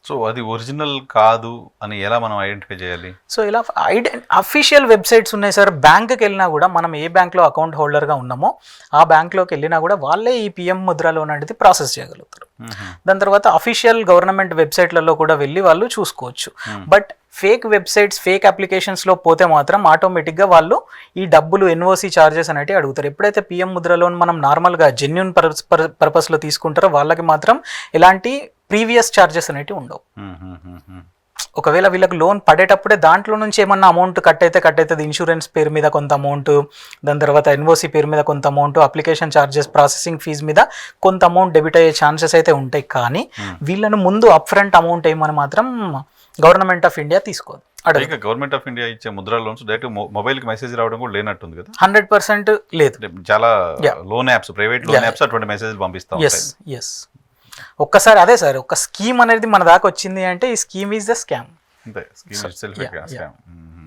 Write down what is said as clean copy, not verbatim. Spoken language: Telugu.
సో అది ఒరిజినల్ కాదు అని ఎలా మనం ఐడెంటిఫై చేయాలి? సో ఇలా అఫీషియల్ వెబ్సైట్స్ ఉన్నాయి సార్. బ్యాంక్కి వెళ్ళినా కూడా మనం ఏ బ్యాంక్లో అకౌంట్ హోల్డర్గా ఉన్నామో ఆ బ్యాంక్లోకి వెళ్ళినా కూడా వాళ్ళే ఈ పిఎం ముద్ర లోన్ అనేది ప్రాసెస్ చేయగలుగుతారు. దాని తర్వాత అఫీషియల్ గవర్నమెంట్ వెబ్సైట్లలో కూడా వెళ్ళి వాళ్ళు చూసుకోవచ్చు. బట్ ఫేక్ వెబ్సైట్స్, ఫేక్ అప్లికేషన్స్లో పోతే మాత్రం ఆటోమేటిక్గా వాళ్ళు ఈ డబ్బులు ఎన్ఓసి ఛార్జెస్ అనేవి అడుగుతారు. ఎప్పుడైతే పిఎం ముద్ర లోన్ మనం నార్మల్గా జెన్యున్ పర్పస్లో తీసుకుంటారో వాళ్ళకి మాత్రం ఎలాంటి ప్రీవియస్ ఛార్జెస్ అనేవి ఉండవు. ఒకవేళ వీళ్ళకి లోన్ పడేటప్పుడే దాంట్లో నుంచి ఏమన్నా అమౌంట్ కట్ అవుతుంది, ఇన్సూరెన్స్ పేరు మీద కొంత అమౌంట్, దాని తర్వాత ఎన్ఓసి పేరు మీద కొంత amount, application charges, processing fee మీద కొంత అమౌంట్ డెబిట్ అయ్యే ఛాన్సెస్ అయితే ఉంటాయి. కానీ వీళ్ళను ముందు అప్ ఫ్రంట్ అమౌంట్ ఏమని మాత్రం గవర్నమెంట్ ఆఫ్ ఇండియా తీసుకోదు. గవర్నమెంట్ ఆఫ్ ఇండియా ఇచ్చే ముద్రా లోన్స్ డైరెక్ట్ మొబైల్ కి మెసేజ్ రావడం కూడా లేనట్టుంది కదా? 100% లేదు. చాలా loan apps, private loan apps అటువంటి మెసేజ్ పంపిస్తాం. ఒక్కసారి అదే సార్, ఒక స్కీమ్ అనేది మన దాకా వచ్చింది అంటే ఈ స్కీమ్ ఈజ్ ద స్కామ్. అంతే, స్కీమ్ ఇట్సెల్ఫ్ ఏ స్కామ్.